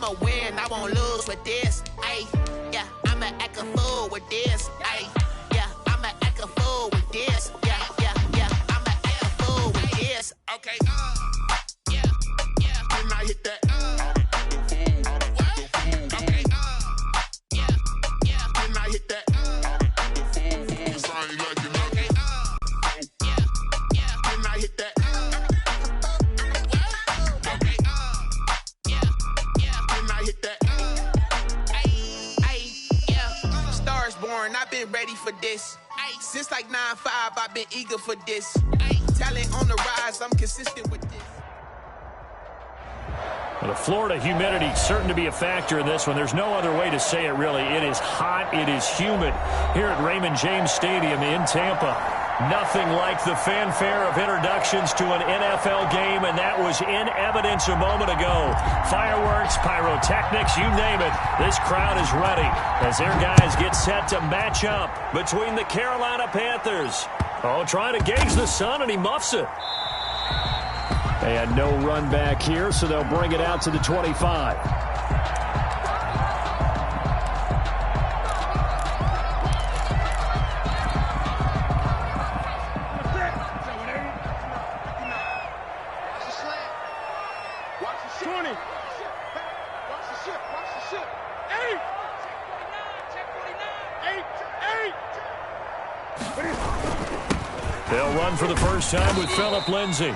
I'ma win, I won't lose with this. Ay, yeah, I'ma act a fool with this. Ay, yeah, I'ma act a fool with this. Yeah, yeah, yeah, I'ma act a fool with this. Okay, yeah, yeah. When I hit that, okay, yeah, yeah. When I hit that, I ain't like it, okay, yeah, yeah. When I hit that, okay, yeah, yeah. When I hit that, ay, yeah. Stars born, I've been ready for this. Ay, since like 9-5, I've been eager for this. Ay, talent on the rise, I'm consistent with this. The Florida humidity certain to be a factor in this one. There's no other way to say it, really. It is hot. It is humid here at Raymond James Stadium in Tampa. Nothing like the fanfare of introductions to an NFL game, and that was in evidence a moment ago. Fireworks, pyrotechnics, you name it. This crowd is ready as their guys get set to match up between the Carolina Panthers. Oh, trying to gauge the sun, and he muffs it. And no run back here, so they'll bring it out to the 25. They'll run for the first time with Phillip Lindsay.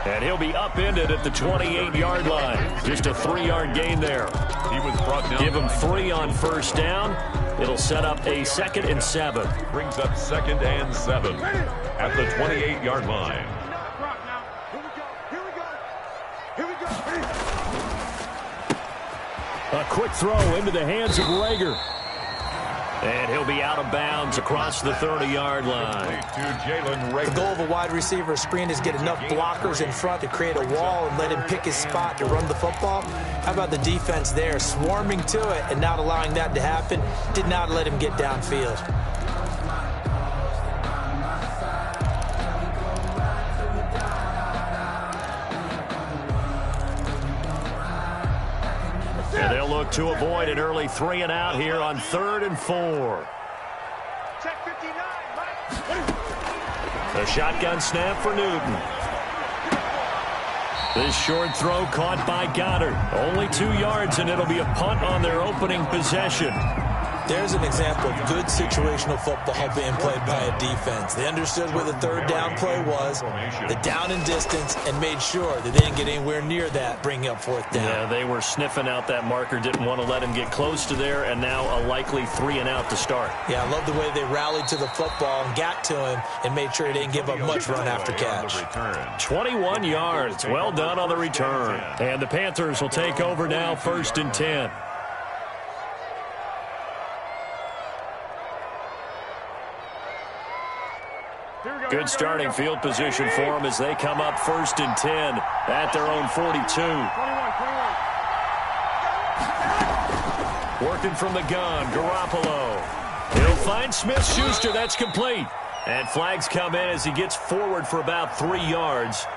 And he'll be upended at the 28-yard line. Just a 3-yard gain there. He was brought down. Give him 3 on first down. It'll set up a 2nd and 7. Brings up 2nd and 7 at the 28-yard line. A quick throw into the hands of Rager. And he'll be out of bounds across the 30-yard line. The goal of a wide receiver screen is get enough blockers in front to create a wall and let him pick his spot to run the football. How about the defense there, swarming to it and not allowing that to happen? Did not let him get downfield. And they'll look to avoid an early 3 and out here on 3rd and 4. Check 59, The shotgun snap for Newton. This short throw caught by Goddard. Only 2 yards, and it'll be a punt on their opening possession. There's an example of good situational football being played by a defense. They understood where the 3rd down play was, the down and distance, and made sure that they didn't get anywhere near that, bringing up 4th down. Yeah, they were sniffing out that marker, didn't want to let him get close to there, and now a likely 3 and out to start. Yeah, I love the way they rallied to the football and got to him and made sure he didn't give up much run after catch. 21 yards. Well done on the return. And the Panthers will take over now, 1st and 10. Good starting field position for them as they come up 1st and 10 at their own 42. 21. Working from the gun, Garoppolo. He'll find Smith-Schuster. That's complete. And flags come in as he gets forward for about 3 yards.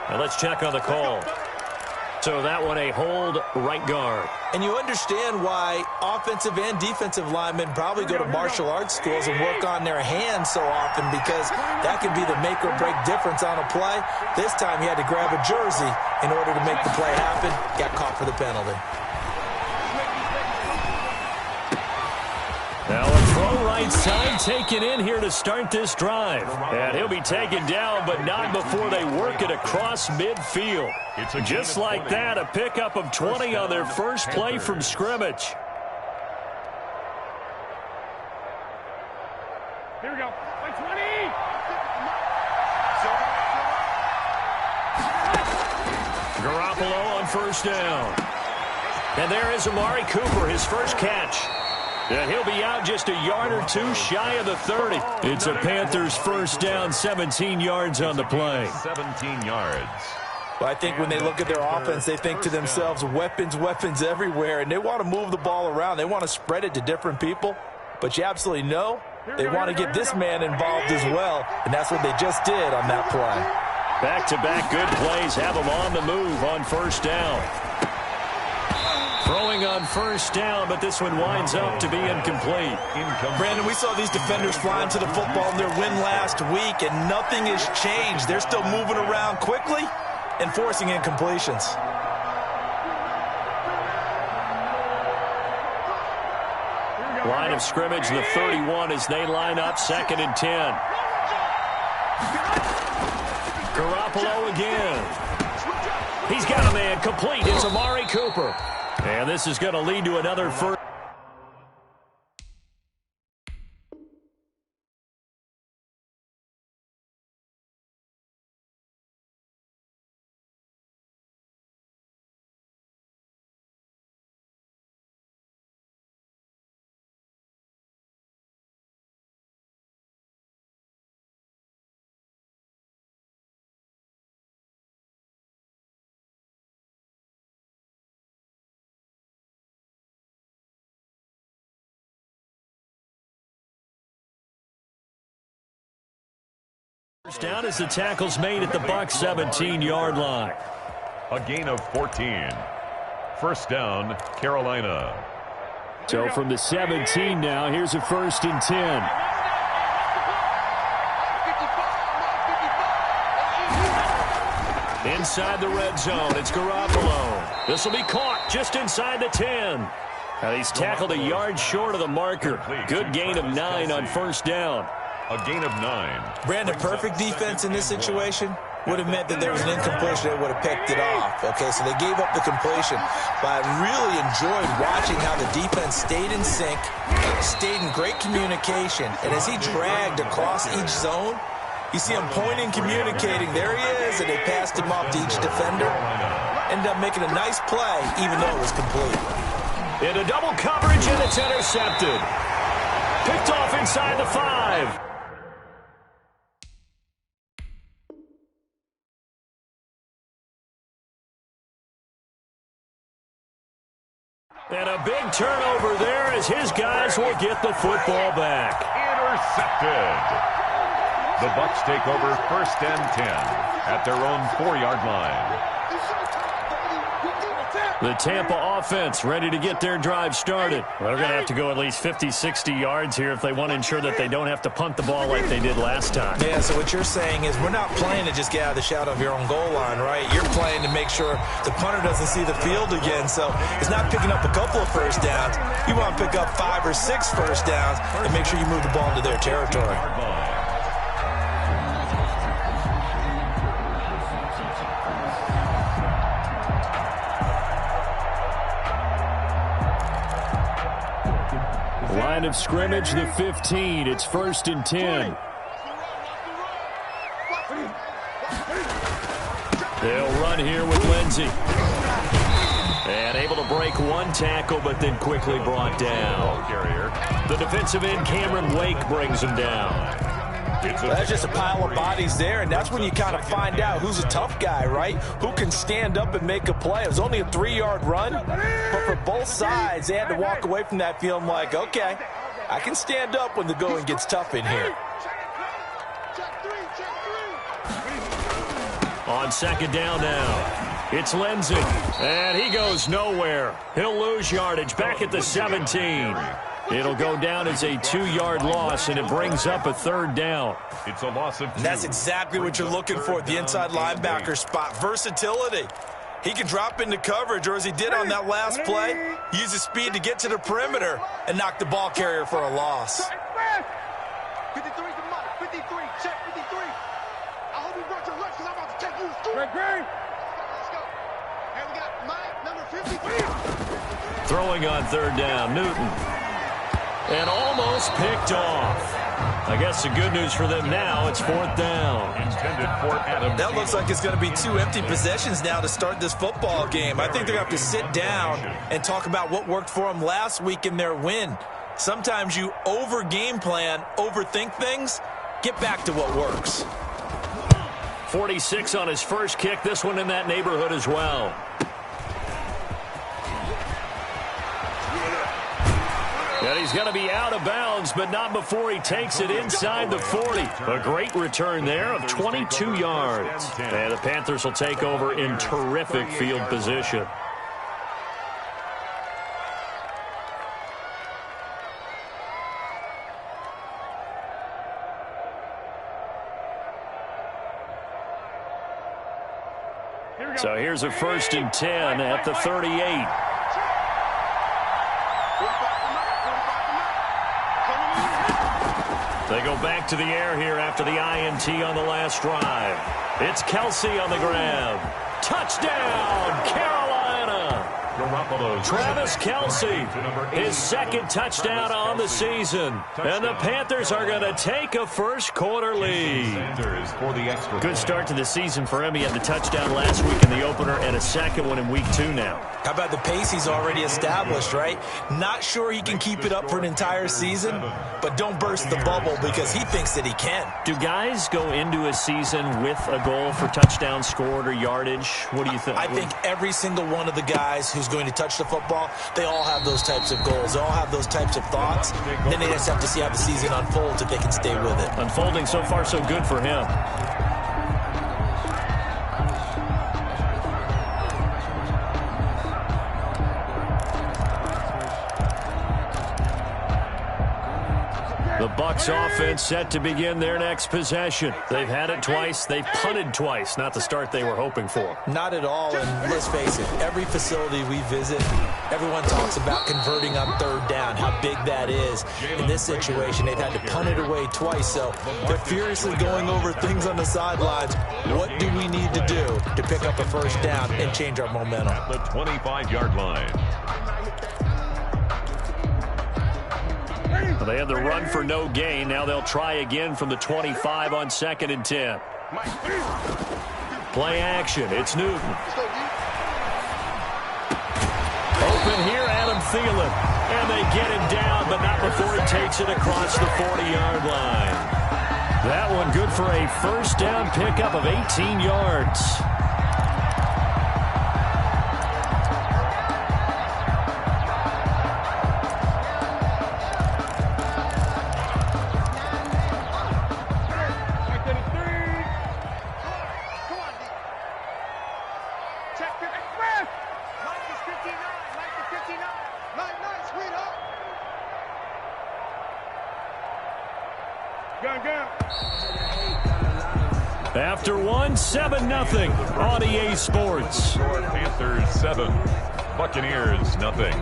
Now let's check on the call. So that one a hold, right guard. And you understand why offensive and defensive linemen probably go to martial arts schools and work on their hands so often, because that could be the make or break difference on a play. This time he had to grab a jersey in order to make the play happen. Got caught for the penalty. Now a throw right side taken in here to start this drive. And he'll be taken down, but not before they work it across midfield. Just like that, a pickup of 20 on their first play from scrimmage. Here we go. Like 20. Garoppolo on first down. And there is Amari Cooper, his first catch. And he'll be out just a yard or 2 shy of the 30. It's a Panthers first down, 17 yards on the play. 17 yards. Well, I think when they look at their offense, they think to themselves, weapons, weapons everywhere, and they want to move the ball around. They want to spread it to different people. But you absolutely know they want to get this man involved as well, and that's what they just did on that play. Back-to-back good plays have them on the move on first down. Throwing on first down, but this one winds up to be incomplete. Brandon, we saw these defenders flying to the football in their win last week, and nothing has changed. They're still moving around quickly and forcing incompletions. Line of scrimmage, the 31 as they line up, 2nd and 10. Garoppolo again. He's got a man complete. It's Amari Cooper. And this is going to lead to another first. First down as the tackle's made at the Bucs 17-yard line. A gain of 14. First down, Carolina. So from the 17 now, here's a 1st and 10. Inside the red zone, it's Garoppolo. This will be caught just inside the 10. Now he's tackled a yard short of the marker. Good gain of 9 on first down. A gain of 9. Brandon, perfect defense in this situation would have meant that there was an incompletion. They would have picked it off. Okay, so they gave up the completion. But I really enjoyed watching how the defense stayed in sync, stayed in great communication. And as he dragged across each zone, you see him pointing, communicating. There he is, and they passed him off to each defender. Ended up making a nice play, even though it was complete. Into double coverage, and it's intercepted. Picked off inside the 5. And a big turnover there as his guys will get the football back. Intercepted. The Bucs take over 1st and 10 at their own 4-yard line. The Tampa offense ready to get their drive started. Well, they're going to have to go at least 50, 60 yards here if they want to ensure that they don't have to punt the ball like they did last time. Yeah, so what you're saying is we're not playing to just get out of the shadow of your own goal line, right? You're playing to make sure the punter doesn't see the field again. So it's not picking up a couple of first downs. You want to pick up 5 or 6 first downs and make sure you move the ball into their territory. Line of scrimmage, the 15. It's 1st and 10. They'll run here with Lindsey. And able to break one tackle, but then quickly brought down. The defensive end, Cameron Wake, brings him down. That's just a pile of bodies there, and that's when you kind of find out who's a tough guy, right? Who can stand up and make a play. It was only a 3-yard run, but for both sides, they had to walk away from that feeling like, okay, I can stand up when the going gets tough in here. On 2nd down now, it's Lindsey, and he goes nowhere. He'll lose yardage back at the 17. It'll go down as a 2-yard loss, and it brings up a 3rd down. It's a loss of 2. And that's exactly what you're looking for at the inside linebacker spot. Versatility. He can drop into coverage, or as he did on that last play, use his speed to get to the perimeter and knock the ball carrier for a loss. 53 to Mike. 53. Check 53. I hope you brought your lunch because I'm about to take you to school. Let's go. And we got Mike, number 53. Throwing on 3rd down, Newton. And almost picked off. I guess the good news for them now, it's 4th down. Intended for Adam. That looks like it's going to be 2 empty possessions now to start this football game. I think they're going to have to sit down and talk about what worked for them last week in their win. Sometimes you over-game plan, overthink things, get back to what works. 46 on his first kick, this one in that neighborhood as well. And he's going to be out of bounds, but not before he takes it inside the 40. A great return there of 22 yards. And the Panthers will take over in terrific field position. So here's a 1st and 10 at the 38. They go back to the air here after the INT on the last drive. It's Kelsey on the grab. Touchdown, Carolina! Travis Kelsey, his 2nd touchdown on the season. And the Panthers are going to take a first-quarter lead. Good start to the season for him. He had the touchdown last week in the opener and a 2nd one in week 2 now. How about the pace he's already established, right? Not sure he can keep it up for an entire season, but don't burst the bubble because he thinks that he can. Do guys go into a season with a goal for touchdowns scored or yardage? What do you think? I think every single one of the guys who's going to touch the football, they all have those types of goals. They all have those types of thoughts. Then they just have to see how the season unfolds if they can stay with it. Unfolding so far so good for him. The Bucs offense set to begin their next possession. They've had it twice. They've punted twice. Not the start they were hoping for. Not at all, and let's face it, every facility we visit, everyone talks about converting on 3rd down, how big that is. In this situation, they've had to punt it away twice, so they're furiously going over things on the sidelines. What do we need to do to pick up a 1st down and change our momentum? At the 25-yard line. Well, they had the run for no gain. Now they'll try again from the 25 on 2nd and 10. Play action. It's Newton. Open here, Adam Thielen. And they get him down, but not before he takes it across the 40-yard line. That one good for a 1st down pickup of 18 yards. After one, 7-0 on EA Sports. Panthers 7, Buccaneers nothing.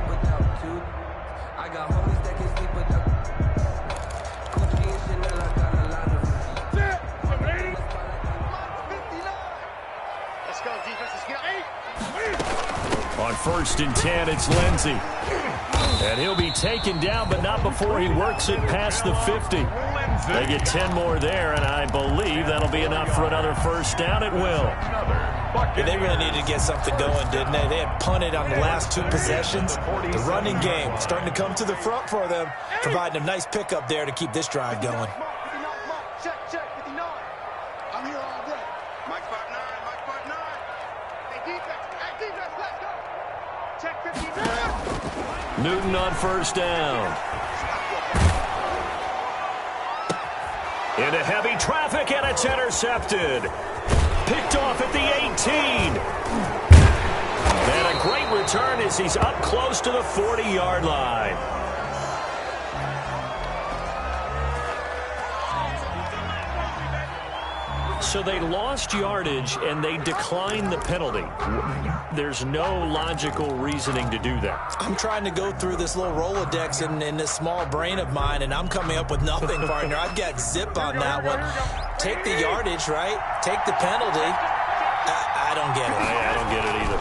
On 1st and 10, it's Lindsey. And he'll be taken down, but not before he works it past the 50. They get 10 more there, and I believe that'll be enough for another 1st down. It will. Yeah, they really needed to get something going, didn't they? They had punted on the last 2 possessions. The running game starting to come to the front for them, providing a nice pickup there to keep this drive going. Check, 59. I'm here all day. Mike 5'9", Mike 5'9". Hey, defense, let's go. Check 59. Newton on 1st down. Into heavy traffic, and it's intercepted. Picked off at the 18. And a great return as he's up close to the 40-yard line. So they lost yardage, and they declined the penalty. There's no logical reasoning to do that. I'm trying to go through this little Rolodex in this small brain of mine, and I'm coming up with nothing, partner. I've got zip on that one. Take the yardage, right? Take the penalty. I don't get it. I don't get it either.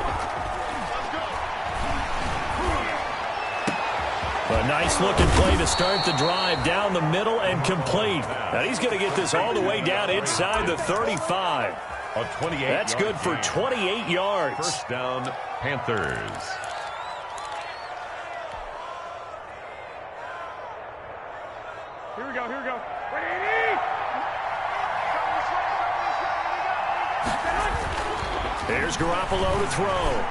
A nice-looking play to start the drive down the middle and complete. Now he's going to get this all the way down inside the 35. That's good for 28 yards. 1st down, Panthers. Here we go. There's Garoppolo to throw.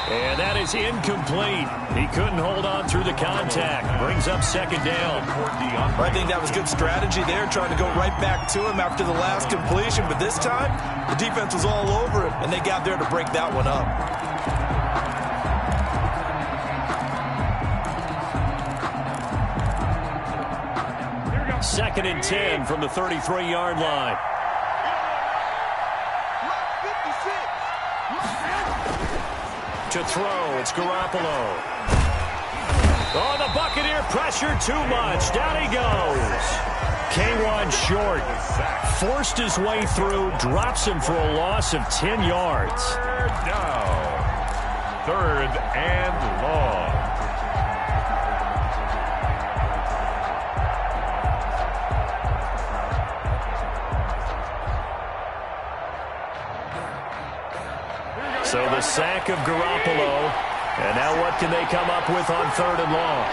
And that is incomplete. He couldn't hold on through the contact. Brings up 2nd down. I think that was good strategy there, trying to go right back to him after the last completion. But this time, the defense was all over him, and they got there to break that one up. 2nd and 10 from the 33-yard line. To throw, it's Garoppolo. Oh, the Buccaneer pressure too much. Down he goes. K1 short. Forced his way through, drops him for a loss of 10 yards. Third down. 3rd and long. So the sack of Garoppolo. And now what can they come up with on 3rd and long?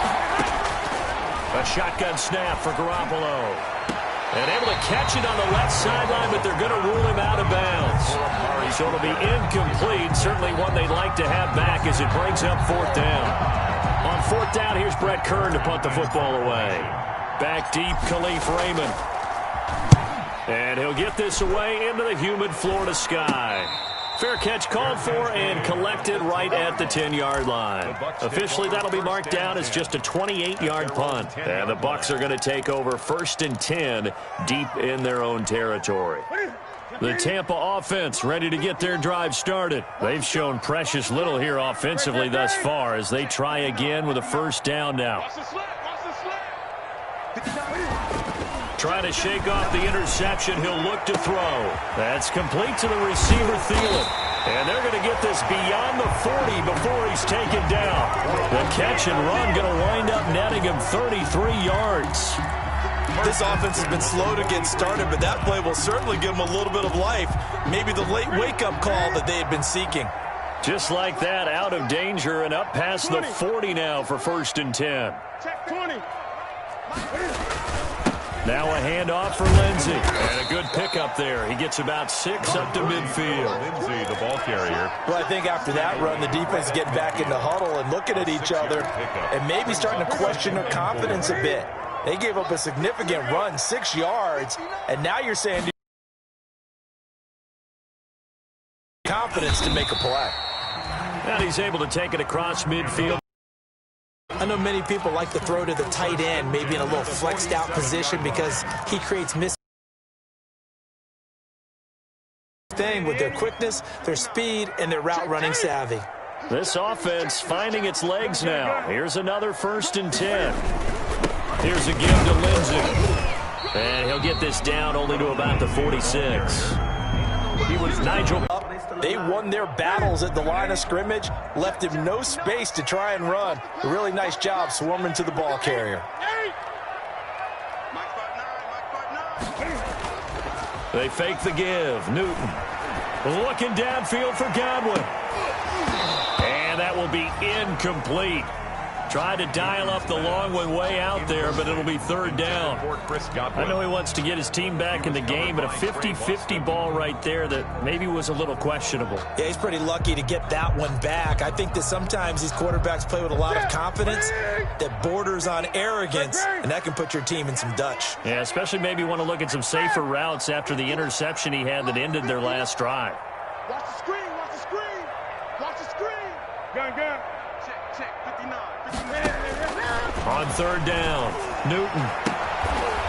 A shotgun snap for Garoppolo. And able to catch it on the left sideline, but they're going to rule him out of bounds. So it'll be incomplete. Certainly one they'd like to have back as it brings up 4th down. On 4th down, here's Brett Kern to punt the football away. Back deep, Khalif Raymond. And he'll get this away into the humid Florida sky. Fair catch called for and collected right at the 10-yard line. Officially, that'll be marked down as just a 28-yard punt. And the Bucs are going to take over 1st and 10 deep in their own territory. The Tampa offense ready to get their drive started. They've shown precious little here offensively thus far as they try again with a 1st down now. Trying to shake off the interception. He'll look to throw. That's complete to the receiver, Thielen. And they're going to get this beyond the 40 before he's taken down. The catch and run going to wind up netting him 33 yards. This offense has been slow to get started, but that play will certainly give them a little bit of life. Maybe the late wake-up call that they had been seeking. Just like that, out of danger and up past the 40 now for 1st and 10. Check 20. Now a handoff for Lindsey. And a good pickup there. He gets about 6 up to midfield. Lindsey, the ball carrier. Well, I think after that run, the defense is getting back in the huddle and looking at each other and maybe starting to question their confidence a bit. They gave up a significant run, 6 yards, and now you're saying confidence to make a play. And he's able to take it across midfield. I know many people like to throw to the tight end, maybe in a little flexed out position because he creates thing with their quickness, their speed, and their route running savvy. This offense finding its legs now. Here's another 1st and 10. Here's a give to Lindsey. And he'll get this down only to about the 46. He was Nigel. They won their battles at the line of scrimmage, left him no space to try and run. A really nice job swarming to the ball carrier. They fake the give. Newton looking downfield for Godwin. And that will be incomplete. Tried to dial up the long one way out there, but it'll be 3rd down. I know he wants to get his team back in the game, but a 50-50 ball right there that maybe was a little questionable. Yeah, he's pretty lucky to get that one back. I think that sometimes these quarterbacks play with a lot of confidence that borders on arrogance, and that can put your team in some Dutch. Yeah, especially maybe want to look at some safer routes after the interception he had that ended their last drive. Watch the screen, watch the screen. Watch the screen. Gun. Check, 59. On 3rd down, Newton.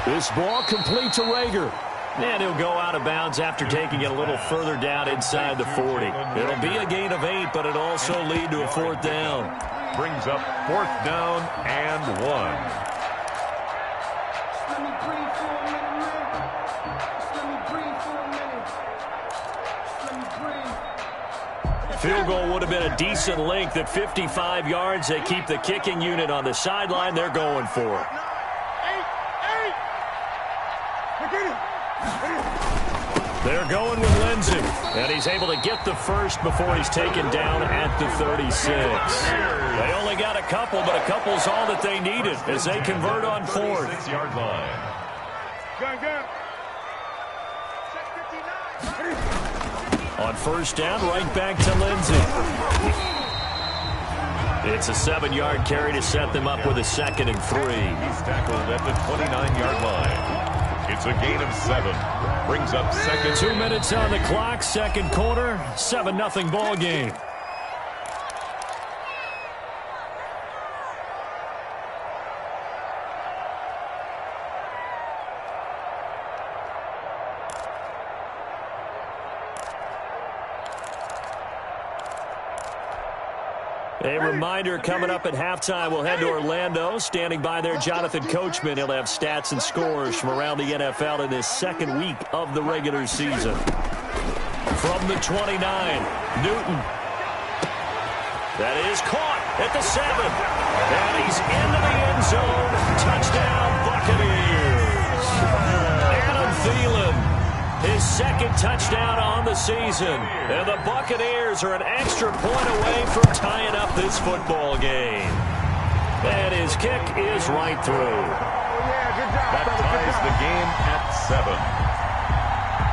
This ball complete to Rager. And he'll go out of bounds after taking it a little further down inside the 40. It'll be a gain of 8, but it'll also lead to a 4th down. Brings up 4th down and 1. Field goal would have been a decent length at 55 yards. They keep the kicking unit on the sideline. They're going for it. They're going with Lindsey. And he's able to get the first before he's taken down at the 36. They only got a couple, but a couple's all that they needed as they convert on 4th. 6-yard line. Gun. On 1st down, right back to Lindsey. It's a 7-yard carry to set them up with a 2nd and 3. He's tackled at the 29-yard line. It's a gain of 7. Brings up 2nd. 2 minutes on the clock, 2nd quarter, 7-0 ball game. A reminder coming up at halftime, we'll head to Orlando. Standing by there, Jonathan Coachman. He'll have stats and scores from around the NFL in this second week of the regular season. From the 29, Newton. That is caught at the 7. And he's into the end zone. Touchdown, Buccaneers. Adam Thielen, his second touchdown on the season. And the Buccaneers are an extra point away from tying up this football game. And his kick is right through. That ties the game at 7.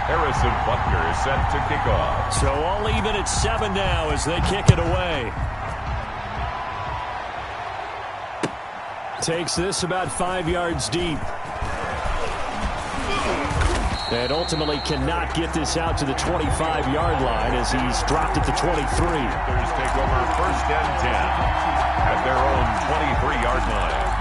Harrison Butker is set to kick off. So all even at 7 now as they kick it away. Takes this about 5 yards deep. And ultimately cannot get this out to the 25-yard line as he's dropped at the 23. Panthers take over 1st and 10 at their own 23-yard line.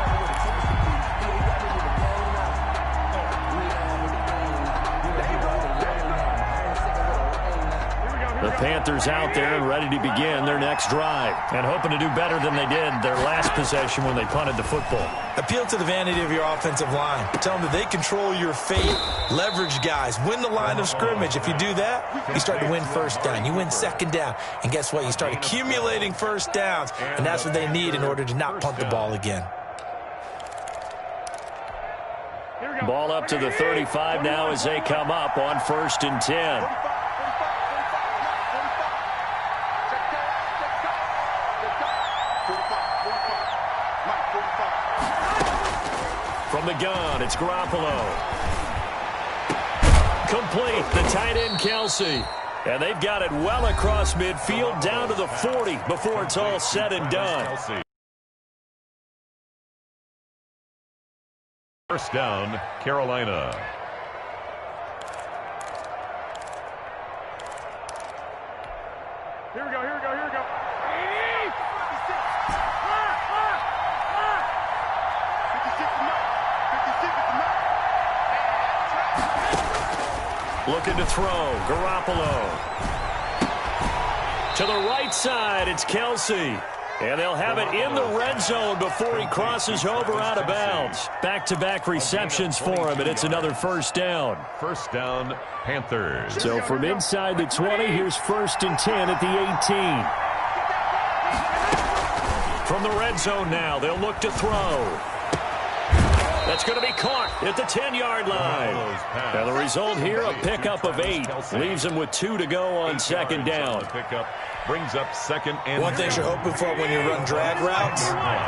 The Panthers out there and ready to begin their next drive and hoping to do better than they did their last possession when they punted the football. Appeal to the vanity of your offensive line. Tell them that they control your fate. Leverage guys. Win the line of scrimmage. If you do that, you start to win first down. You win second down. And guess what? You start accumulating first downs. And that's what they need in order to not punt the ball again. Ball up to the 35 now as they come up on 1st and 10. From the gun, it's Garoppolo. Complete, the tight end, Kelsey. And they've got it well across midfield down to the 40 before it's all said and done. First down, Carolina. Here we go, here we go, here we go. Looking to throw, Garoppolo. To the right side, it's Kelsey. And they'll have it in the red zone before he crosses over out of bounds. Back-to-back receptions for him, and it's another first down. First down, Panthers. So from inside the 20, here's 1st and 10 at the 18. From the red zone now, they'll look to throw. That's going to be caught at the 10-yard line. And the result here, a pickup of 8. Leaves them with 2 to go on second down. Pickup brings up 2nd and 10. One thing you're hoping for when you run drag routes,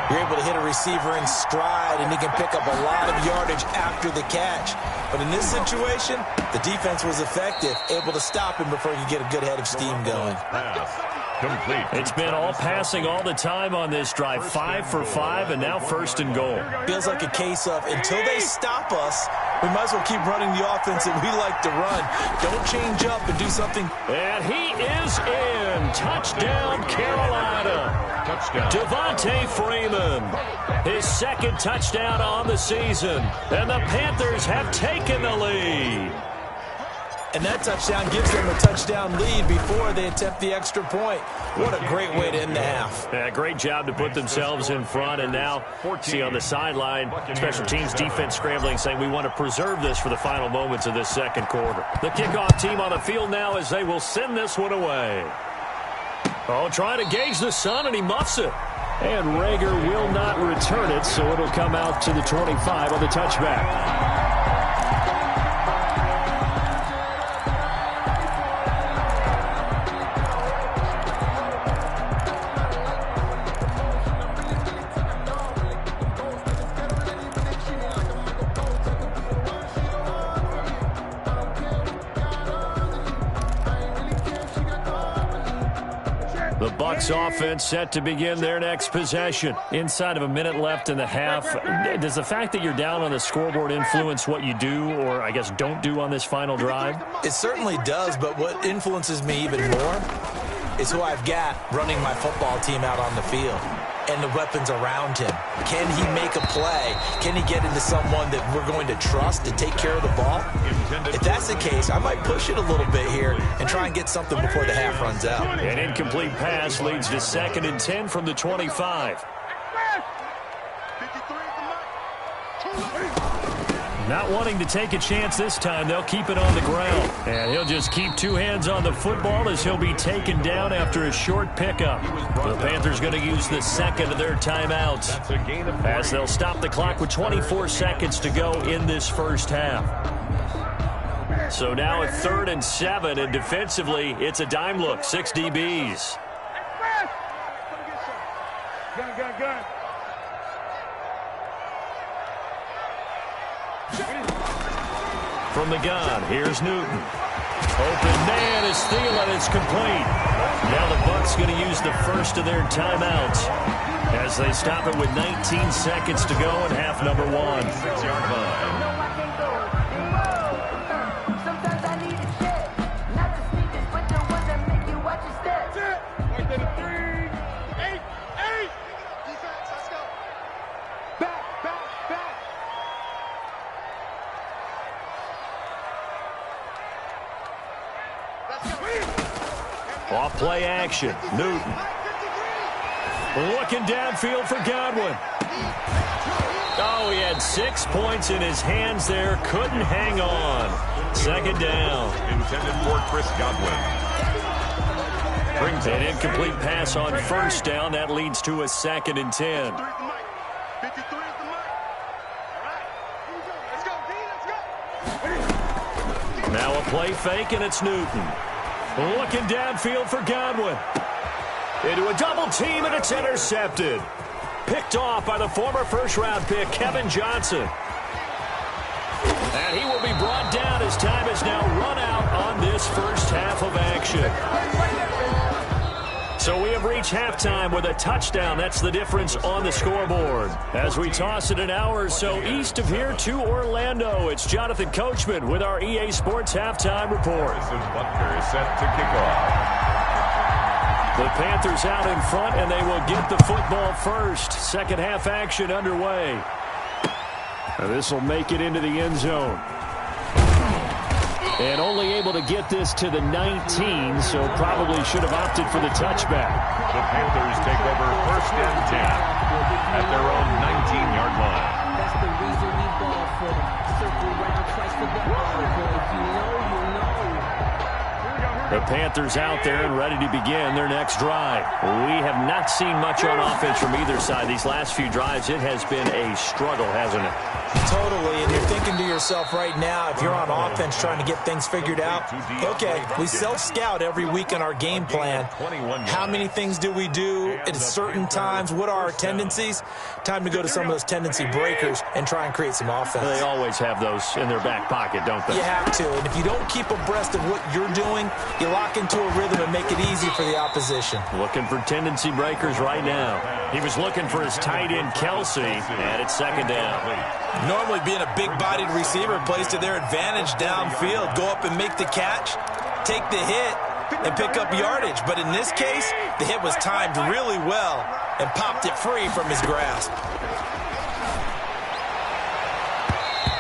you're able to hit a receiver in stride, and he can pick up a lot of yardage after the catch. But in this situation, the defense was effective, able to stop him before he could get a good head of steam going. Complete. It's been all passing all the time on this drive. 5 for 5, and now 1st and goal. Feels like a case of until they stop us, we might as well keep running the offense that we like to run. Don't change up and do something. And he is in. Touchdown, Carolina. Touchdown. Devontae Freeman. His 2nd touchdown on the season. And the Panthers have taken the lead. And that touchdown gives them a touchdown lead before they attempt the extra point. What a great way to end the half. Yeah, great job to put themselves in front. And now, see on the sideline, special teams defense scrambling, saying we want to preserve this for the final moments of this second quarter. The kickoff team on the field now as they will send this one away. Oh, trying to gauge the sun, and he muffs it. And Rager will not return it, so it'll come out to the 25 on the touchback. The Bucs offense set to begin their next possession. Inside of a minute left in the half. Does the fact that you're down on the scoreboard influence what you do, or I guess don't do on this final drive? It certainly does, but what influences me even more is who I've got running my football team out on the field. and the weapons around him. Can he make a play? Can he get into someone that we're going to trust to take care of the ball? If that's the case, I might push it a little bit here and try and get something before the half runs out. An incomplete pass leads to 2nd and 10 from the 25. Not wanting to take a chance this time, they'll keep it on the ground. And he'll just keep 2 hands on the football as he'll be taken down after a short pickup. The Panthers going to use the 2nd of their timeouts as they'll stop the clock with 24 seconds to go in this first half. So now at 3rd and 7, and defensively, it's a dime look, 6 DBs. Gun. From the gun, here's Newton. Open man is Thielen. It's complete. Now the Bucs going to use the first of their timeouts as they stop it with 19 seconds to go in half number 1. 6-yard line. Sometimes I need a check, not the sneakers, but the ones that make you watch your steps. Right to the 3, 8. Defense, let's go. Back. Off play action. Newton. Looking downfield for Godwin. Oh, he had 6 points in his hands there. Couldn't hang on. 2nd down. Intended for Chris Godwin. Brings an incomplete pass on 1st down. That leads to a 2nd and 10. 53 is the mark. All right. Let's go. Now a play fake, and it's Newton. Looking downfield for Godwin. Into a double team, and it's intercepted. Picked off by the former first-round pick, Kevin Johnson. And he will be brought down as time has now run out on this first half of action. So we have reached halftime with a touchdown. That's the difference on the scoreboard. As we toss it an hour or so east of here to Orlando, it's Jonathan Coachman with our EA Sports Halftime Report. Butker is set to kick off. The Panthers out in front, and they will get the football first. Second half action underway. This will make it into the end zone. And only able to get this to the 19, so probably should have opted for the touchback. The Panthers take over 1st and 10 at their own 19-yard line. That's the reason we ball for them. Circle round twice for the encore. If you know, you know. The Panthers out there and ready to begin their next drive. We have not seen much on offense from either side. These last few drives, it has been a struggle, hasn't it? Totally, and you're thinking to yourself right now, if you're on offense trying to get things figured out, okay, we self-scout every week in our game plan. How many things do we do at certain times? What are our tendencies? Time to go to some of those tendency breakers and try and create some offense. They always have those in their back pocket, don't they? You have to, and if you don't keep abreast of what you're doing, you lock into a rhythm and make it easy for the opposition. Looking for tendency breakers right now. He was looking for his tight end, Kelsey, and it's 2nd down. Normally being a big-bodied receiver plays to their advantage downfield. Go up and make the catch, take the hit, and pick up yardage. But in this case, the hit was timed really well and popped it free from his grasp.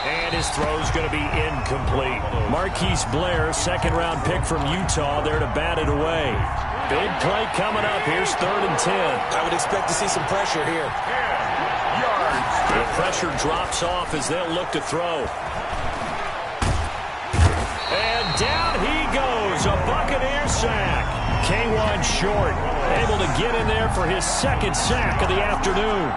And his throw's going to be incomplete. Marquise Blair, 2nd-round pick from Utah, there to bat it away. Big play coming up. Here's 3rd and 10. I would expect to see some pressure here. The pressure drops off as they'll look to throw. And down he goes. A Buccaneer sack. K1 short. Able to get in there for his 2nd sack of the afternoon.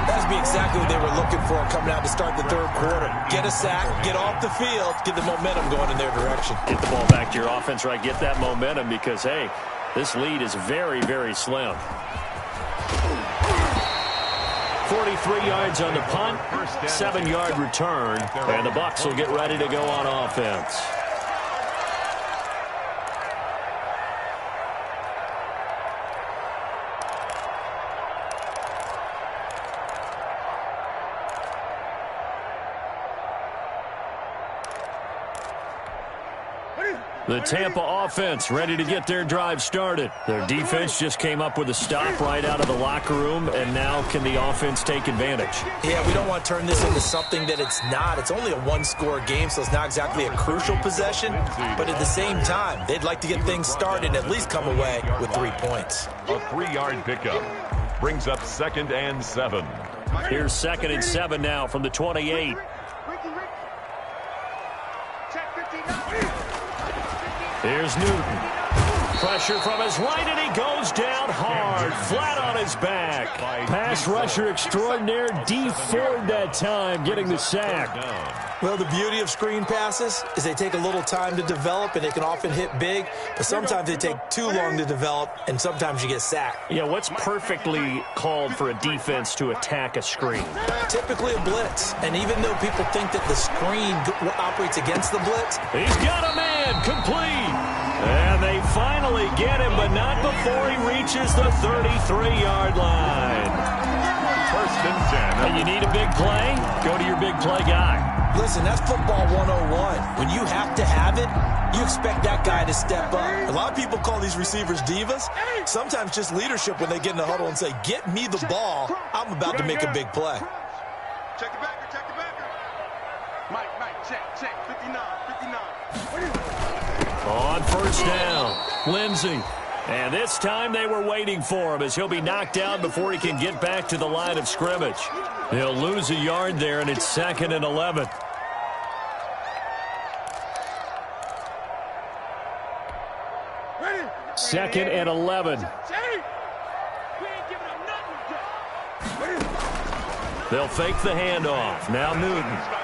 That'd be exactly what they were looking for coming out to start the 3rd quarter. Get a sack, get off the field, get the momentum going in their direction. Get the ball back to your offense, right? Get that momentum because, hey, this lead is very, very slim. 43 yards on the punt, 7-yard return, and the Bucs will get ready to go on offense. The Tampa offense ready to get their drive started. Their defense just came up with a stop right out of the locker room, and now can the offense take advantage? Yeah, we don't want to turn this into something that it's not. It's only a one-score game, so it's not exactly a crucial possession. But at the same time, they'd like to get things started and at least come away with 3 points. A 3-yard pickup brings up 2nd and 7. Here's 2nd and 7 now from the 28. Here's Newton. Pressure from his right, and he goes down hard, flat on his back. Pass rusher extraordinaire, D Ford that time, getting the sack. Well, the beauty of screen passes is they take a little time to develop, and they can often hit big, but sometimes they take too long to develop, and sometimes you get sacked. Yeah, what's perfectly called for a defense to attack a screen? Typically a blitz, and even though people think that the screen operates against the blitz, he's got a man, complete. And they finally get him, but not before he reaches the 33-yard line. 1st and 10. And you need a big play? Go to your big play guy. listen, that's football 101. When you have to have it, you expect that guy to step up. A lot of people call these receivers divas. Sometimes just leadership when they get in the huddle and say, get me the ball. I'm about to make a big play. Check the backer, check the backer. Mike, check, 59. On first down, Lindsey. And this time they were waiting for him as he'll be knocked down before he can get back to the line of scrimmage. They'll lose a yard there, and it's 2nd and 11. Second and 11. They'll fake the handoff. Now Newton.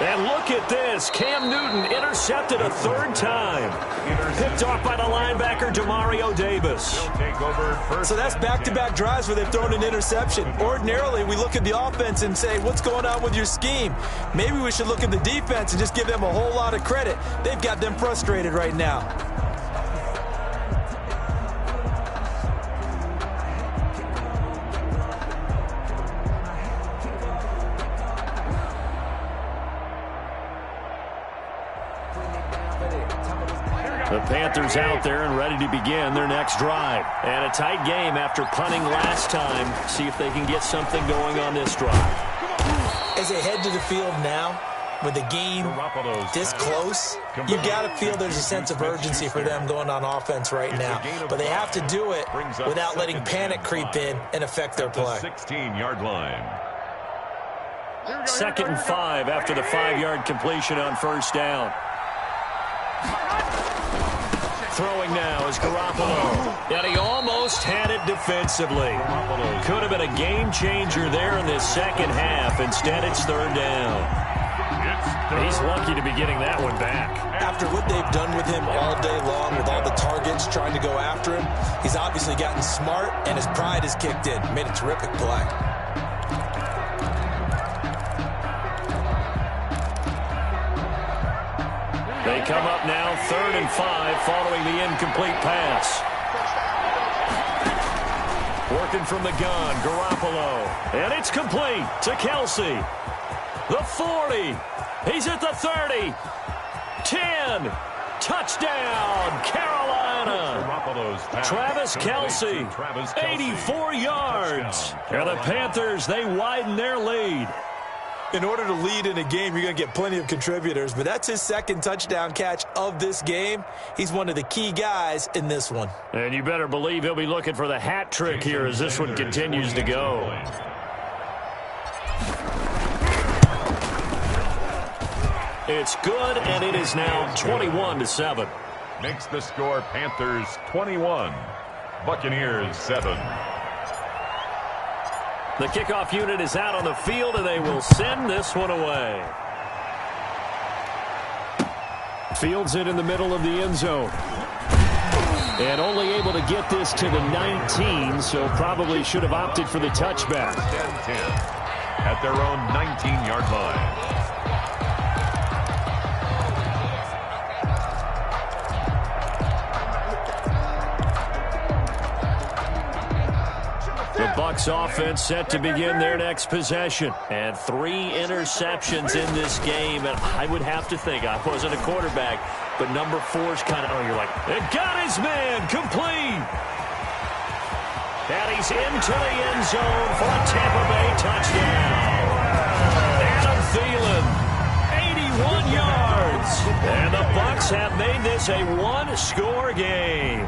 And look at this. Cam Newton intercepted a third time. Picked off by the linebacker, Demario Davis. So that's back-to-back drives where they've thrown an interception. Ordinarily, we look at the offense and say, what's going on with your scheme? Maybe we should look at the defense and just give them a whole lot of credit. They've got them frustrated right now. The Panthers out there and ready to begin their next drive. And a tight game after punting last time. See if they can get something going on this drive. As they head to the field now, with the game this close, you got to feel there's a sense of urgency for them going on offense right now. But they have to do it without letting panic creep in and affect their play. 16-yard line. 2nd and 5 after the 5-yard completion on first down. Throwing now is Garoppolo. And he almost had it defensively. Could have been a game changer there in this second half. Instead, it's third down. He's lucky to be getting that one back. After what they've done with him all day long, with all the targets trying to go after him, he's obviously gotten smart, and his pride has kicked in. Made a terrific play. They come up now 3rd and 5 following the incomplete pass. Working from the gun, Garoppolo. And it's complete to Kelsey. The 40. He's at the 30. 10. Touchdown, Carolina. Travis Kelsey, 84 yards. And the Panthers, they widen their lead. In order to lead in a game, you're going to get plenty of contributors, but that's his second touchdown catch of this game. He's one of the key guys in this one. And you better believe he'll be looking for the hat trick here as this one continues to go. It's good, and it is now 21-7. Makes the score Panthers 21, Buccaneers 7. The kickoff unit is out on the field, and they will send this one away. Fields it in the middle of the end zone. And only able to get this to the 19, so probably should have opted for the touchback. 10-10 at their own 19-yard line. The Bucs offense set to begin their next possession. And 3 interceptions in this game. And I would have to think, I wasn't a quarterback, but number 4's kind of, oh, you're like, it got his man, complete. And he's into the end zone for a Tampa Bay touchdown. Adam Thielen, 81 yards. And the Bucs have made this a 1-score game.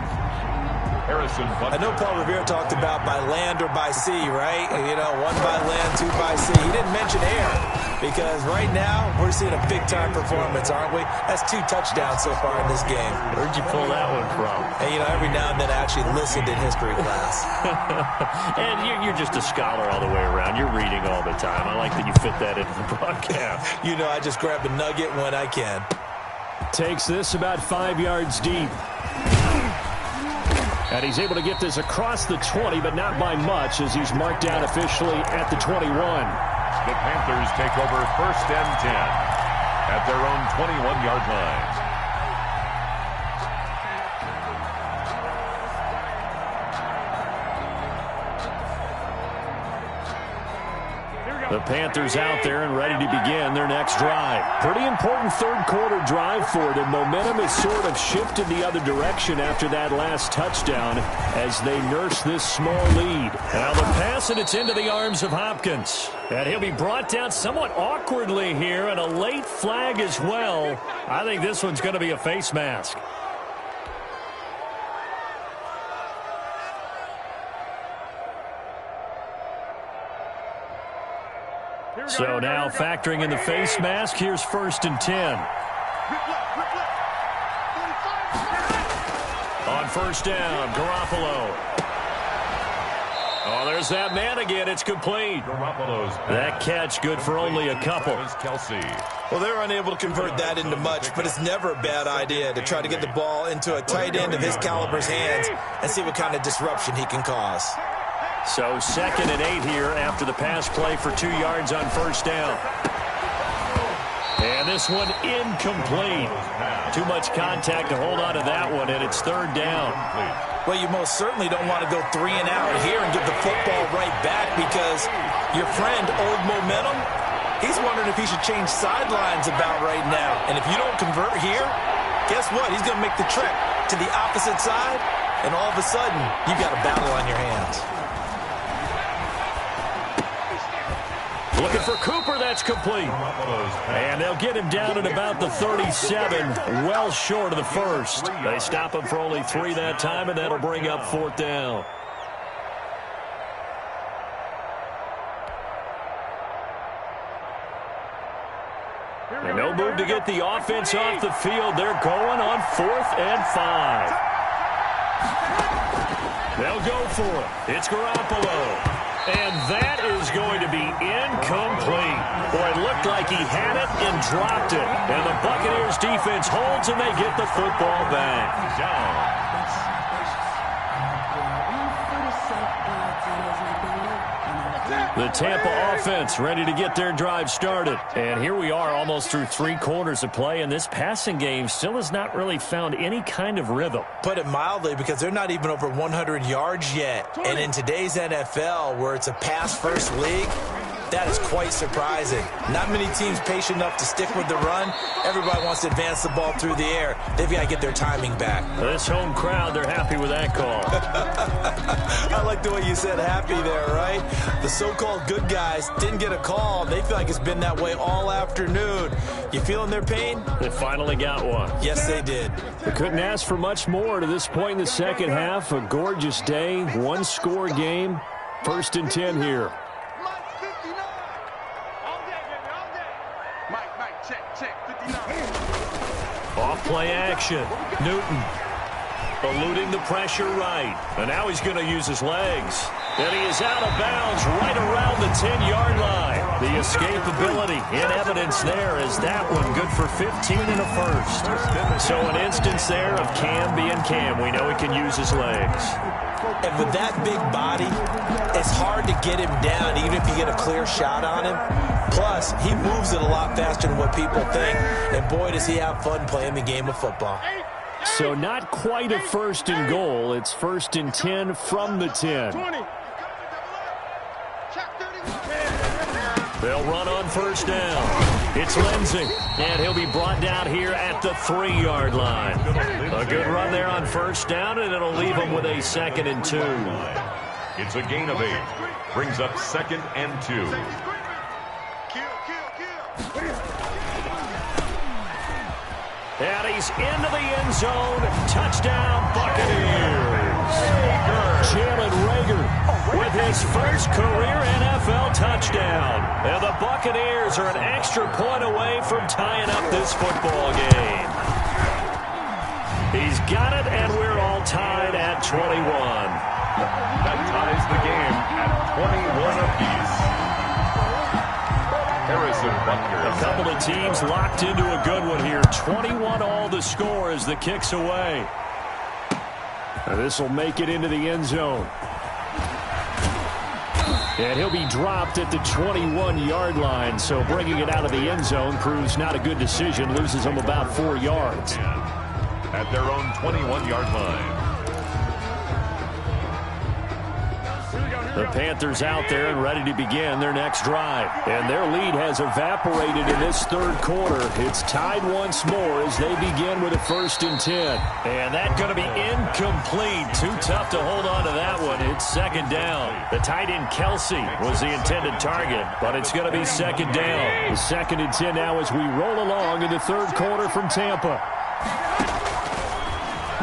I know Paul Revere talked about by land or by sea, right? You know, 1 by land, 2 by sea. He didn't mention air because right now we're seeing a big-time performance, aren't we? That's 2 touchdowns so far in this game. Where'd you pull that one from? And, you know, every now and then I actually listened in history class. And you're just a scholar all the way around. You're reading all the time. I like that you fit that into the broadcast. You know, I just grab a nugget when I can. Takes this about 5 yards deep. And he's able to get this across the 20, but not by much as he's marked down officially at the 21. The Panthers take over 1st and 10 at their own 21-yard line. The Panthers out there and ready to begin their next drive. Pretty important third-quarter drive for them. Momentum has sort of shifted the other direction after that last touchdown as they nurse this small lead. Now the pass, and it's into the arms of Hopkins. And he'll be brought down somewhat awkwardly here, and a late flag as well. I think this one's going to be a face mask. So now factoring in the face mask, here's 1st and 10. On 1st down, Garoppolo. Oh, there's that man again. It's complete. That catch good for only a couple. Well, they're unable to convert that into much, but it's never a bad idea to try to get the ball into a tight end of his caliber's hands and see what kind of disruption he can cause. So 2nd and 8 here after the pass play for 2 yards on 1st down. And this one incomplete. Too much contact to hold on to that one, and it's 3rd down. Well, you most certainly don't want to go 3 and out here and give the football right back because your friend, Old Momentum, he's wondering if he should change sidelines about right now. And if you don't convert here, guess what? He's going to make the trek to the opposite side, and all of a sudden, you've got a battle on your hands. Looking for Cooper, that's complete. And they'll get him down at about the 37, well short of the 1st. They stop him for only 3 that time, and that'll bring up 4th down. And no move to get the offense off the field. They're going on 4th and 5. They'll go for it. It's Garoppolo. And that is going to be incomplete. Boy, it looked like he had it and dropped it. And the Buccaneers defense holds, and they get the football back. The Tampa offense ready to get their drive started. And here we are almost through 3 quarters of play, and this passing game still has not really found any kind of rhythm. Put it mildly, because they're not even over 100 yards yet. And in today's NFL, where it's a pass-first league, that is quite surprising. Not many teams patient enough to stick with the run. Everybody wants to advance the ball through the air. They've got to get their timing back. This home crowd, they're happy with that call. I like the way you said happy there, right? The so-called good guys didn't get a call. They feel like it's been that way all afternoon. You feeling their pain? They finally got one. Yes, they did. They couldn't ask for much more to this point in the second half. A gorgeous day, 1-score game. 1st and 10 here. Off play action. Newton eluding the pressure right. And now he's going to use his legs. And he is out of bounds right around the 10-yard line. The escapability in evidence there is that one good for 15 and a 1st. So an instance there of Cam being Cam. We know he can use his legs. And with that big body, it's hard to get him down even if you get a clear shot on him. Plus, he moves it a lot faster than what people think. And boy, does he have fun playing the game of football. So not quite a 1st and goal. It's 1st and 10 from the 10. They'll run on first down. It's Lindsey, and he'll be brought down here at the 3-yard line. A good run there on first down, and it'll leave them with a 2nd and 2. It's a gain of 8. Brings up 2nd and 2. And he's into the end zone. Touchdown, Buccaneers. Jalen Reagor with his first career NFL touchdown. And the Buccaneers are an extra point away from tying up this football game. He's got it, and we're all tied at 21. That ties the game at 21 apiece. A couple of teams locked into a good one here. 21 all the score as the kick's away. This will make it into the end zone. And he'll be dropped at the 21-yard line, so bringing it out of the end zone proves not a good decision. Loses them about 4 yards. At their own 21-yard line. The Panthers out there and ready to begin their next drive. And their lead has evaporated in this third quarter. It's tied once more as they begin with a 1st and 10. And that's going to be incomplete. Too tough to hold on to that one. It's 2nd down. The tight end Kelsey was the intended target, but it's going to be 2nd down. The 2nd and 10 now as we roll along in the third quarter from Tampa.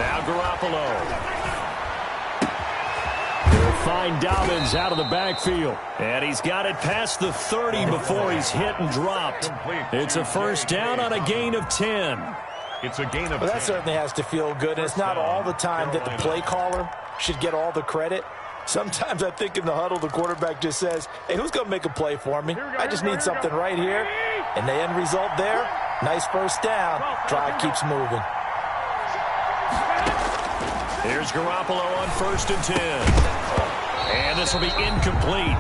Now Garoppolo. Find Dobbins out of the backfield. And he's got it past the 30 before he's hit and dropped. It's a 1st down on a gain of 10. It's a gain of 10. Well, that certainly has to feel good. And it's not all the time that the play caller should get all the credit. Sometimes I think in the huddle, the quarterback just says, hey, who's going to make a play for me? I just need something right here. And the end result there, nice 1st down. Drive keeps moving. Here's Garoppolo on 1st and 10. And this will be incomplete.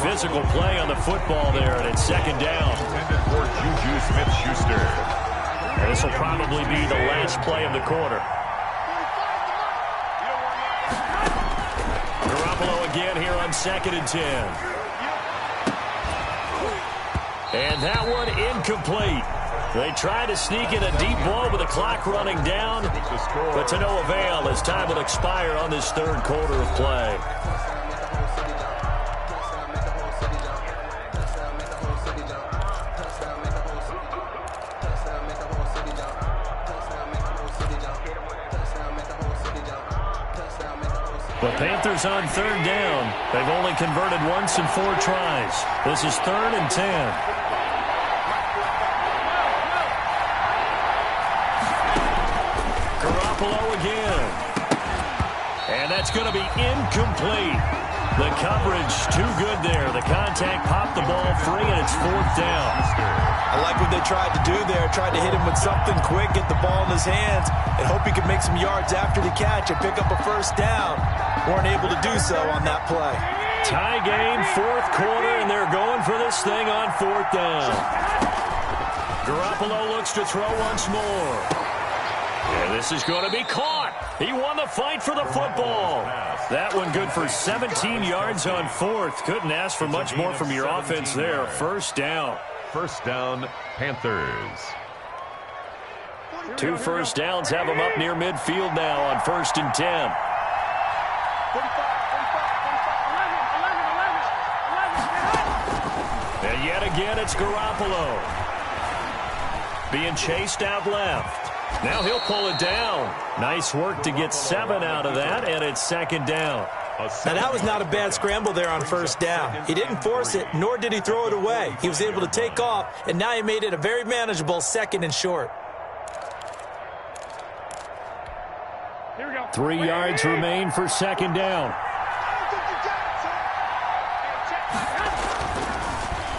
Physical play on the football there, and it's 2nd down. Intended for Juju Smith-Schuster. And this will probably be the last play of the quarter. Garoppolo again here on 2nd and 10. And that one incomplete. They try to sneak in a deep ball with the clock running down, but to no avail as time will expire on this third quarter of play. The Panthers on 3rd down. They've only converted once in 4 tries. This is 3rd and 10. Again. And that's going to be incomplete. The coverage too good there. The contact popped the ball free, and it's 4th down. I like what they tried to do there. Tried to hit him with something quick, get the ball in his hands, and hope he could make some yards after the catch and pick up a 1st down. Weren't able to do so on that play. Tie game, 4th quarter, and they're going for this thing on 4th down. Garoppolo looks to throw once more. And this is going to be caught. He won the fight for the football. That one good for 17 yards on 4th. Couldn't ask for much more from your offense there. 1st down. 1st down, Panthers. 2 1st downs have them up near midfield now on 1st and 10. And yet again, it's Garoppolo. Being chased out left. Now he'll pull it down. Nice work to get 7 out of that, and it's 2nd down. Now, that was not a bad scramble there on 1st down. He didn't force it, nor did he throw it away. He was able to take off, and now he made it a very manageable 2nd and short. 3 yards remain for 2nd down.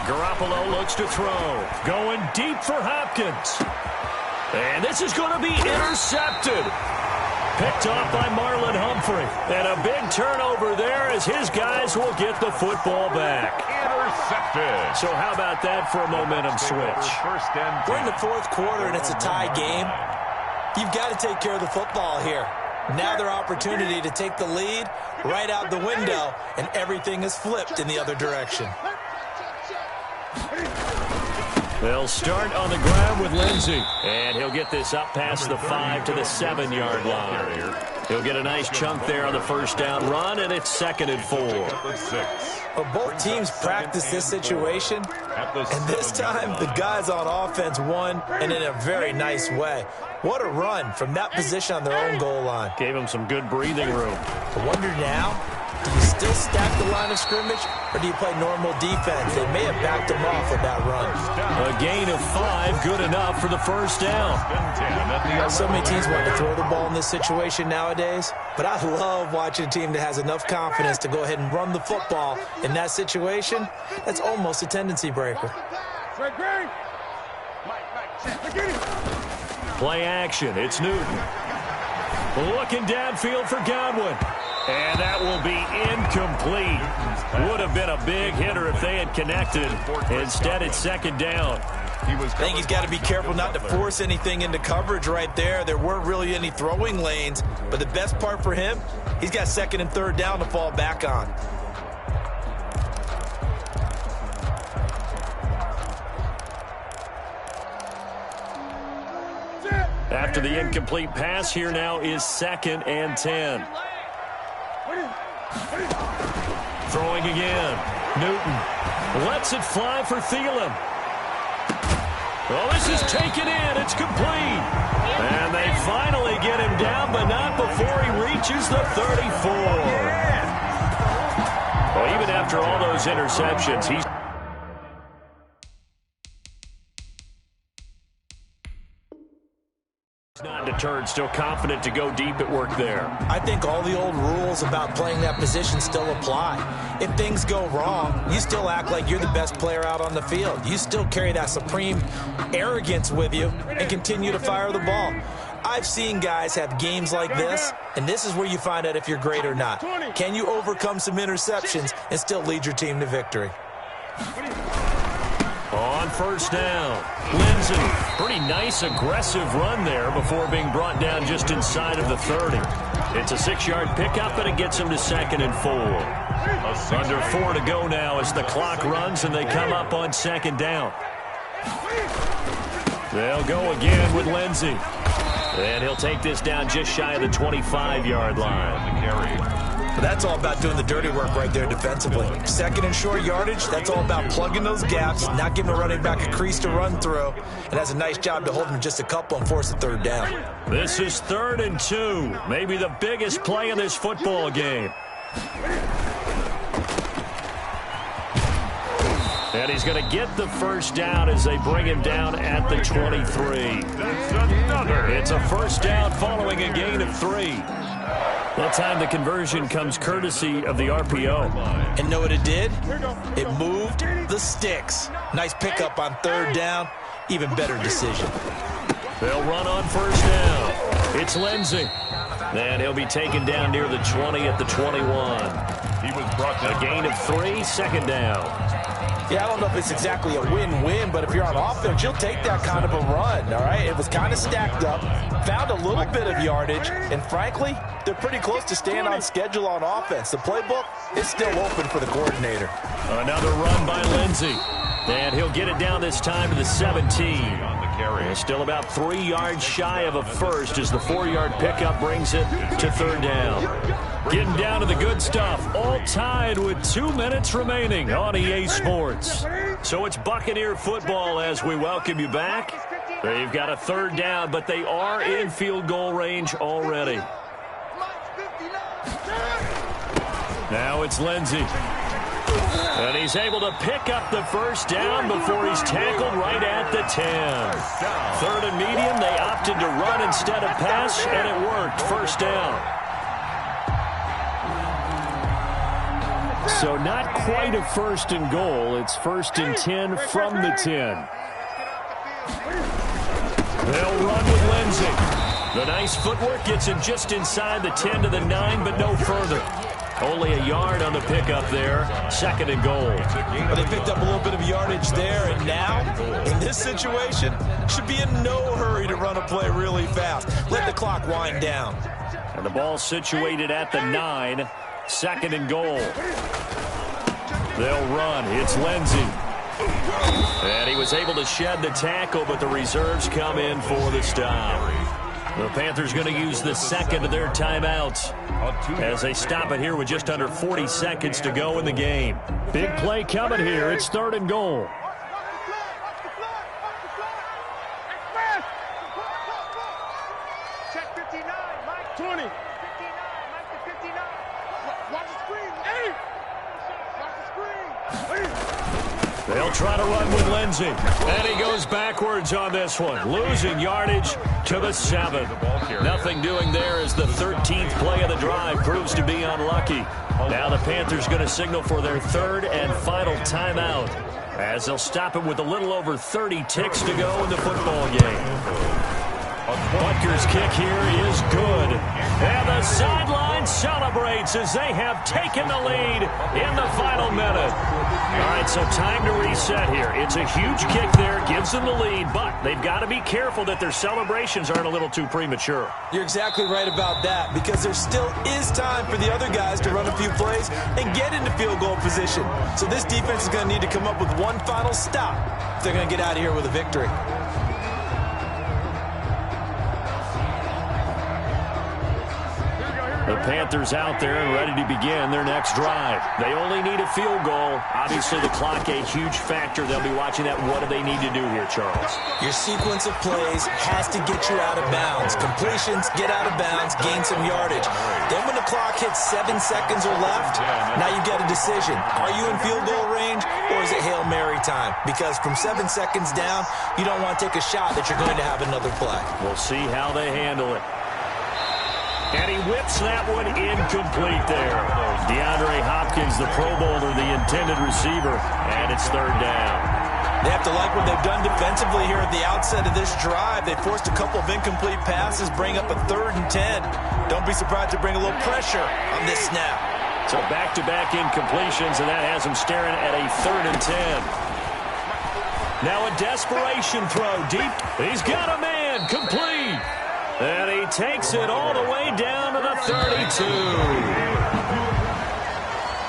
Garoppolo looks to throw. Going deep for Hopkins. And this is going to be intercepted. Picked off by Marlon Humphrey. And a big turnover there as his guys will get the football back. Intercepted. So how about that for a momentum switch? We're in the 4th quarter, and it's a tie game. You've got to take care of the football here. Now their opportunity to take the lead right out the window, and everything is flipped in the other direction. They'll start on the ground with Lindsey. And he'll get this up past the 5 to the 7-yard line. He'll get a nice chunk there on the first down run, and it's 2nd and 4. Well, both teams practice this situation, and this time the guys on offense won, and in a very nice way. What a run from that position on their own goal line. Gave them some good breathing room. I wonder now, do you still stack the line of scrimmage, or do you play normal defense? They may have backed them off with that run. A gain of 5, good enough for the first down. So many teams want to throw the ball in this situation nowadays, but I love watching a team that has enough confidence to go ahead and run the football in that situation. That's almost a tendency breaker. Play action, it's Newton. Looking downfield for Godwin. And that will be incomplete. Would have been a big hitter if they had connected. Instead, it's 2nd down. I think he's got to be careful not to force anything into coverage right there. There weren't really any throwing lanes. But the best part for him, he's got 2nd and 3rd down to fall back on. After the incomplete pass, here now is 2nd and 10. Throwing again. Newton lets it fly for Thielen. Well, this is taken in. It's complete. And they finally get him down, but not before he reaches the 34. Well, even after all those interceptions, he's not deterred, still confident to go deep at work there. I think all the old rules about playing that position still apply. If things go wrong, you still act like you're the best player out on the field. You still carry that supreme arrogance with you and continue to fire the ball. I've seen guys have games like this, and this is where you find out if you're great or not. Can you overcome some interceptions and still lead your team to victory? On first down, Lindsey, pretty nice aggressive run there before being brought down just inside of the 30. It's a 6-yard pickup, and it gets him to 2nd and 4. Under 4 to go now as the clock runs, and they come up on 2nd down. They'll go again with Lindsey. And he'll take this down just shy of the 25-yard line. But that's all about doing the dirty work right there defensively. 2nd and short yardage, that's all about plugging those gaps, not giving a running back a crease to run through, and has a nice job to hold him just a couple and force a 3rd down. This is 3rd and 2, maybe the biggest play in this football game. And he's going to get the first down as they bring him down at the 23. It's a first down following a gain of 3. That time the conversion comes courtesy of the RPO. And know what it did? It moved the sticks. Nice pickup on 3rd down. Even better decision. They'll run on first down. It's Lindsey. And he'll be taken down near the 20 at the 21. He was brought down. A gain of 3, 2nd down. Yeah, I don't know if it's exactly a win-win, but if you're on offense, you'll take that kind of a run, all right? It was kind of stacked up, found a little bit of yardage, and frankly, they're pretty close to staying on schedule on offense. The playbook is still open for the coordinator. Another run by Lindsey. And he'll get it down this time to the 17. On the carry. Still about 3 yards shy of a first as the 4-yard pickup brings it to 3rd down. Getting down to the good stuff, all tied with 2 minutes remaining on EA Sports. So it's Buccaneer football as we welcome you back. They've got a 3rd down, but they are in field goal range already. Now it's Lindsey. And he's able to pick up the first down before he's tackled right at the 10. 3rd and medium, they opted to run instead of pass, and it worked. First down. So not quite a 1st and goal. It's 1st and 10 from the 10. They'll run with Lindsey. The nice footwork gets him just inside the 10 to the 9, but no further. Only a yard on the pickup there. 2nd and goal. But they picked up a little bit of yardage there, and now, in this situation, should be in no hurry to run a play really fast. Let the clock wind down. And the ball situated at the 9. 2nd and goal. They'll run. It's Lindsey. And he was able to shed the tackle, but the reserves come in for the stop. The Panthers going to use the second of their timeouts as they stop it here with just under 40 seconds to go in the game. Big play coming here. It's 3rd and goal. Check 59, Mike 20. 59, Mike to 59. Watch the screen. Hey! Watch the screen. They'll try to run with Lindsey. And he goes backwards on this one, losing yardage to the 7. Nothing doing there as the 13th play of the drive proves to be unlucky. Now the Panthers going to signal for their 3rd and final timeout as they'll stop it with a little over 30 ticks to go in the football game. Butker's kick here is good. And the sideline celebrates as they have taken the lead in the final minute. All right, so time to reset here. It's a huge kick there, gives them the lead, but they've got to be careful that their celebrations aren't a little too premature. You're exactly right about that, because there still is time for the other guys to run a few plays and get into field goal position. So this defense is going to need to come up with one final stop if they're going to get out of here with a victory. The Panthers out there and ready to begin their next drive. They only need a field goal. Obviously, the clock a huge factor. They'll be watching that. What do they need to do here, Charles? Your sequence of plays has to get you out of bounds. Completions, get out of bounds, gain some yardage. Then when the clock hits 7 seconds or left, now you've got a decision. Are you in field goal range, or is it Hail Mary time? Because from 7 seconds down, you don't want to take a shot that you're going to have another play. We'll see how they handle it. And he whips that one incomplete there. DeAndre Hopkins, the Pro Bowler, the intended receiver, and it's 3rd down. They have to like what they've done defensively here at the outset of this drive. They forced a couple of incomplete passes, bring up a 3rd and 10. Don't be surprised to bring a little pressure on this snap. So back-to-back incompletions, and that has them staring at a 3rd and 10. Now a desperation throw deep. He's got a man, complete. And he takes it all the way down to the 32.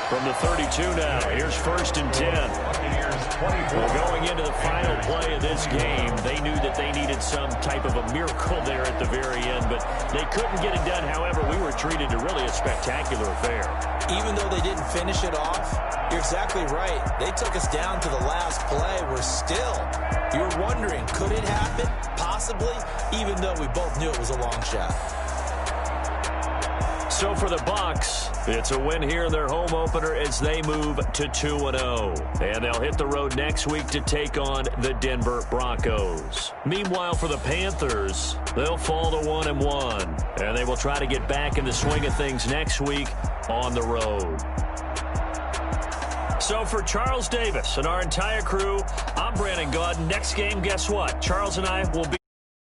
From the 32 now, here's 1st and 10. Well, going into the final play of this game, they knew that they needed some type of a miracle there at the very end, but they couldn't get it done. However, we were treated to really a spectacular affair. Even though they didn't finish it off, you're exactly right. They took us down to the last play. You're wondering, could it happen? Possibly, even though we both knew it was a long shot. So for the Bucs, it's a win here in their home opener as they move to 2-0. And they'll hit the road next week to take on the Denver Broncos. Meanwhile, for the Panthers, they'll fall to 1-1. And they will try to get back in the swing of things next week on the road. So for Charles Davis and our entire crew, I'm Brandon Gaudin. Next game, guess what? Charles and I will be